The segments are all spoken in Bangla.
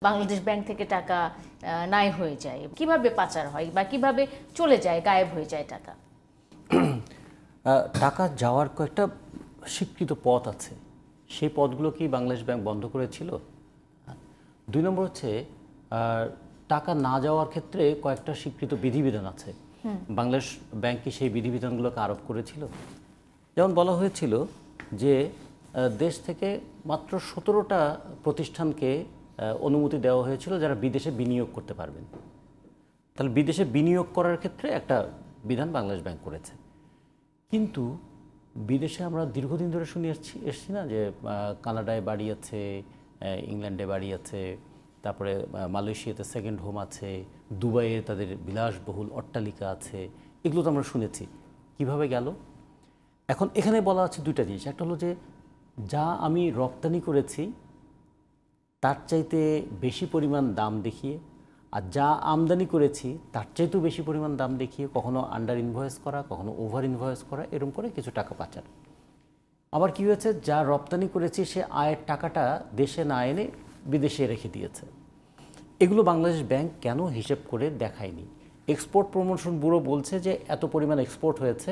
বাংলাদেশ ব্যাংক থেকে টাকা নাই হয়ে যায়, কিভাবে পাচার হয় বা কিভাবে চলে যায়, গায়েব হয়ে যায় টাকা? টাকা যাওয়ার কয়েকটা স্বীকৃত পথ আছে, সেই পথগুলো কি বাংলাদেশ ব্যাংক বন্ধ করেছিল? 2 নম্বর হচ্ছে টাকা না যাওয়ার ক্ষেত্রে কয়েকটা স্বীকৃত বিধিবিধান আছে, বাংলাদেশ ব্যাংক কি সেই বিধিবিধানগুলোকে আরোপ করেছিল? যেমন বলা হয়েছিল যে দেশ থেকে মাত্র 17টা প্রতিষ্ঠানকে অনুমতি দেওয়া হয়েছিল যারা বিদেশে বিনিয়োগ করতে পারবেন। তাহলে বিদেশে বিনিয়োগ করার ক্ষেত্রে একটা বিধান বাংলাদেশ ব্যাংক করেছে। কিন্তু বিদেশে আমরা দীর্ঘদিন ধরে শুনে এসছি না যে কানাডায় বাড়ি আছে, ইংল্যান্ডে বাড়ি আছে, তারপরে মালয়েশিয়াতে সেকেন্ড হোম আছে, দুবাইয়ে তাদের বিলাসবহুল অট্টালিকা আছে, এগুলো তো আমরা শুনেছি। কিভাবে গেল? এখন এখানে বলা আছে 2টা জিনিস। একটা হলো যে যা আমি রপ্তানি করেছি তার চাইতে বেশি পরিমাণ দাম দেখিয়ে, আর যা আমদানি করেছি তার চাইতেও বেশি পরিমাণ দাম দেখিয়ে কখনো আন্ডার ইনভয়েস করা, কখনো ওভার ইনভয়েস করা, এরকম করে কিছু টাকা পাচার। আবার কি হয়েছে, যা রপ্তানি করেছি সে আয়ের টাকাটা দেশে না এনে বিদেশে রেখে দিয়েছে। এগুলো বাংলাদেশ ব্যাংক কেন হিসেব করে দেখায়নি? এক্সপোর্ট প্রমোশন ব্যুরো বলছে যে এত পরিমাণ এক্সপোর্ট হয়েছে,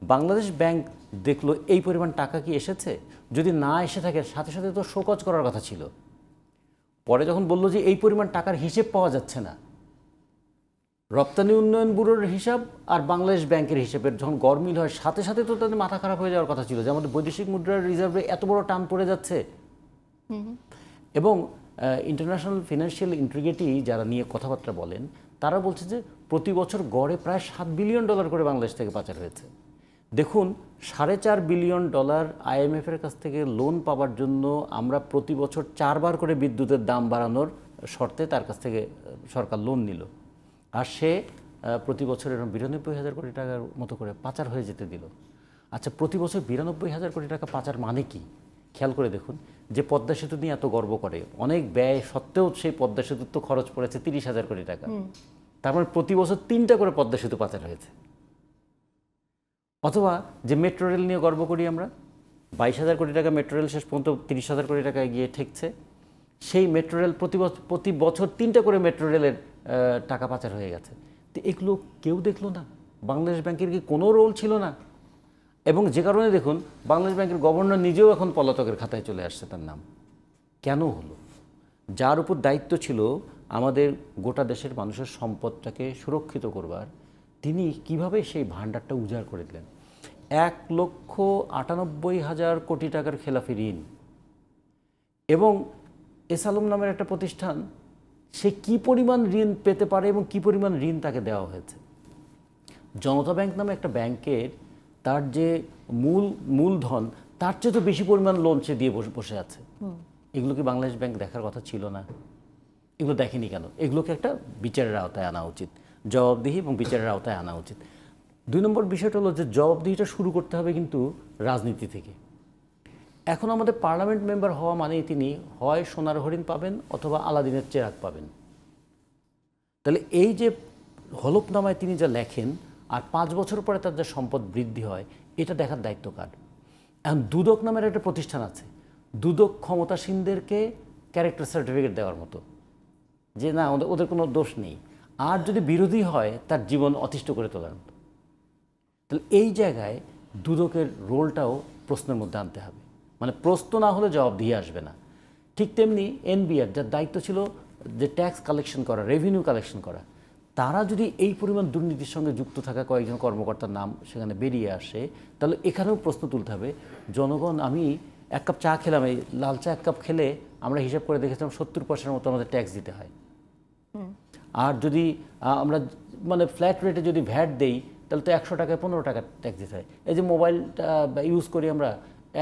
বাংলাদেশ ব্যাংক দেখলো এই পরিমাণ টাকা কি এসেছে? যদি না এসে থাকে সাথে সাথে তো শোকজ করার কথা ছিল। পরে যখন বলল যে এই পরিমাণ টাকার হিসেব পাওয়া যাচ্ছে না, রপ্তানি উন্নয়ন ব্যুরোর হিসাব আর বাংলাদেশ ব্যাংকের হিসেবের যখন গরমিল হয় সাথে সাথে তো তাদের মাথা খারাপ হয়ে যাওয়ার কথা ছিল যে আমাদের বৈদেশিক মুদ্রার রিজার্ভে এত বড় টান পড়ে যাচ্ছে। এবং ইন্টারন্যাশনাল ফিনান্সিয়াল ইন্টিগ্রিটি যারা নিয়ে কথাবার্তা বলেন তারা বলছে যে প্রতি বছর গড়ে প্রায় $7 বিলিয়ন করে বাংলাদেশ থেকে পাচার হয়েছে। দেখুন, $4.5 বিলিয়ন IMF-এর কাছ থেকে লোন পাওয়ার জন্য আমরা প্রতি বছর 4 বার করে বিদ্যুতের দাম বাড়ানোর শর্তে তার কাছ থেকে সরকার লোন নিল, আর সে প্রতি বছর এরকম 92,000 কোটি টাকার মতো করে পাচার হয়ে যেতে দিল। আচ্ছা, প্রতি বছর 92,000 কোটি টাকা পাচার মানে কি? খেয়াল করে দেখুন, যে পদ্মা সেতু নিয়ে এত গর্ব করে, অনেক ব্যয় সত্ত্বেও সেই পদ্মা সেতুর তো খরচ পড়েছে 30,000 কোটি টাকা। তার মানে প্রতি বছর 3টা করে পদ্মা সেতু পাচার হয়েছে। অথবা যে মেট্রো রেল নিয়ে গর্ব করি আমরা, 22,000 কোটি টাকা মেট্রো রেল শেষ পর্যন্ত 30,000 কোটি টাকায় গিয়ে ঠেকছে। সেই মেট্রো রেল প্রতি বছর 3টা করে মেট্রো রেলের টাকা পাচার হয়ে গেছে। তো এগুলো কেউ দেখলো না? বাংলাদেশ ব্যাংকের কি কোনো রোল ছিল না? এবং যে কারণে দেখুন বাংলাদেশ ব্যাংকের গভর্নর নিজেও এখন পলাতকের খাতায় চলে আসছে তার নাম। কেন হলো? যার উপর দায়িত্ব ছিল আমাদের গোটা দেশের মানুষের সম্পদটাকে সুরক্ষিত করবার, তিনি কিভাবে সেই ভাণ্ডারটা উজাড় করে দিলেন। 1,98,000 কোটি টাকার খেলাফি ঋণ, এবং এসালম নামের একটা প্রতিষ্ঠান, সে কি পরিমাণ ঋণ পেতে পারে এবং কি পরিমাণ ঋণ তাকে দেওয়া হয়েছে। জনতা ব্যাংক নামে একটা ব্যাংকের তার যে মূলধন তার চেয়ে তো বেশি পরিমাণ লোন সে দিয়ে বসে আছে। এগুলো কি বাংলাদেশ ব্যাংক দেখার কথা ছিল না? এগুলো দেখেনি কেন? এগুলোকে একটা বিচারের আওতায় আনা উচিত, জবাবদিহি এবং বিচারের আওতায় আনা উচিত। 2 নম্বর বিষয়টা হলো যে জবাবদিহিটা শুরু করতে হবে কিন্তু রাজনীতি থেকে। এখন আমাদের পার্লামেন্ট মেম্বার হওয়া মানেই তিনি হয় সোনার হরিণ পাবেন অথবা আলাদিনের চেরাগ পাবেন। তাহলে এই যে হলফনামায় তিনি যা লেখেন আর 5 বছর পরে তার যে সম্পদ বৃদ্ধি হয়, এটা দেখার দায়িত্ব কার? এখন দুদক নামের একটা প্রতিষ্ঠান আছে, দুদক ক্ষমতাসীনদেরকে ক্যারেক্টার সার্টিফিকেট দেওয়ার মতো, যে না ওদের কোনো দোষ নেই, আর যদি বিরোধী হয় তার জীবন অতিষ্ঠ করে তোলার মতো। তাহলে এই জায়গায় দুদকের রোলটাও প্রশ্নের মধ্যে আনতে হবে, মানে প্রশ্ন না হলে জবাব দিয়ে আসবে না। ঠিক তেমনি NBR, যার দায়িত্ব ছিল যে ট্যাক্স কালেকশন করা, রেভিনিউ কালেকশন করা, তারা যদি এই পরিমাণ দুর্নীতির সঙ্গে যুক্ত থাকা কয়েকজন কর্মকর্তার নাম সেখানে বেরিয়ে আসে, তাহলে এখানেও প্রশ্ন তুলতে হবে, জনগণ, আমি 1 কাপ চা খেলাম, এই লাল চা 1 কাপ খেলে আমরা হিসাব করে দেখেছিলাম 70% মতো আমাদের ট্যাক্স দিতে হয়। আর যদি আমরা মানে ফ্ল্যাট রেটে যদি ভ্যাট দেই তাহলে তো 100 টাকায় 15 টাকা ট্যাক্স দিতে হয়। এই যে মোবাইলটা ইউজ করি আমরা,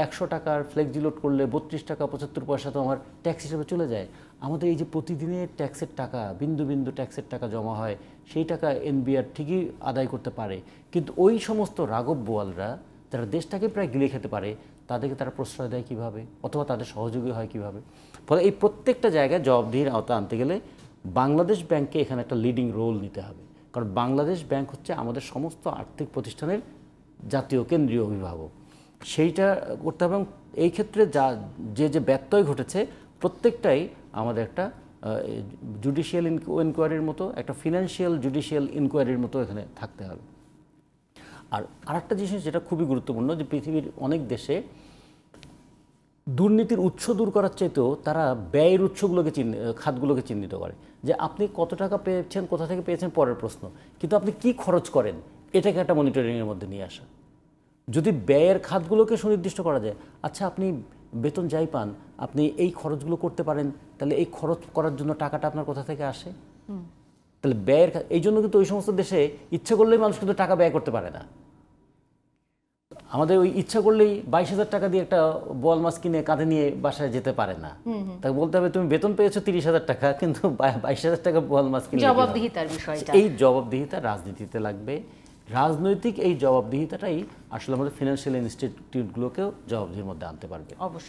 100 টাকার ফ্লেক্সি লোড করলে 32 টাকা 75 পয়সা তো আমার ট্যাক্স হিসেবে চলে যায়। আমাদের এই যে প্রতিদিনের ট্যাক্সের টাকা, বিন্দু বিন্দু ট্যাক্সের টাকা জমা হয়, সেই টাকা NBR ঠিকই আদায় করতে পারে, কিন্তু ওই সমস্ত রাঘব বোয়ালরা যারা দেশটাকে প্রায় গিলে খেতে পারে, তাদেরকে তারা প্রশ্রয় দেয় কীভাবে, অথবা তাদের সহযোগী হয় কীভাবে? ফলে এই প্রত্যেকটা জায়গায় জবাবদিহির আওতা আনতে গেলে বাংলাদেশ ব্যাংককে এখানে একটা লিডিং রোল নিতে হবে, কারণ বাংলাদেশ ব্যাংক হচ্ছে আমাদের সমস্ত আর্থিক প্রতিষ্ঠানের জাতীয় কেন্দ্রীয় অভিভাবক। সেইটা করতে হবে, এবং এই ক্ষেত্রে যে ব্যত্যয় ঘটেছে প্রত্যেকটাই আমাদের একটা জুডিশিয়াল ইনকোয়ারির মতো, একটা ফিনান্সিয়াল জুডিশিয়াল ইনকোয়ারির মতো এখানে থাকতে হবে। আর আরেকটা জিনিস যেটা খুবই গুরুত্বপূর্ণ, যে পৃথিবীর অনেক দেশে দুর্নীতির উৎস দূর করার চাইতেও তারা ব্যয়ের উৎসগুলোকে খাতগুলোকে চিহ্নিত করে, যে আপনি কত টাকা পেয়েছেন, কোথা থেকে পেয়েছেন পরের প্রশ্ন, কিন্তু আপনি কি খরচ করেন এটাকে একটা মনিটরিংয়ের মধ্যে নিয়ে আসা। যদি ব্যয়ের খাতগুলোকে সুনির্দিষ্ট করা যায়, আচ্ছা আপনি বেতন যাই পান, আপনি এই খরচগুলো করতে পারেন, তাহলে এই খরচ করার জন্য টাকাটা আপনার কোথা থেকে আসে? তাহলে ব্যয়ের এই জন্য কিন্তু ওই সমস্ত দেশে ইচ্ছা করলেই মানুষ কিন্তু টাকা ব্যয় করতে পারে না। আমাদের ওই ইচ্ছা করলেই 22,000 টাকা দিয়ে একটা বোয়াল মাছ কিনে কাঁধে নিয়ে বাসায় যেতে পারে না, তাকে বলতে হবে তুমি বেতন পেয়েছো 30,000 টাকা, কিন্তু 22,000 টাকা বোয়াল মাছ কিনে জবাবদিহিতার বিষয়টা, এই জবাবদিহিতা রাজনীতিতে লাগবে। রাজনৈতিক এই জবাবদিহিতাটাই আসলে আমাদের ফিনান্সিয়াল ইনস্টিটিউটগুলোকেও জবাবদিহির মধ্যে আনতে পারবে। অবশ্যই।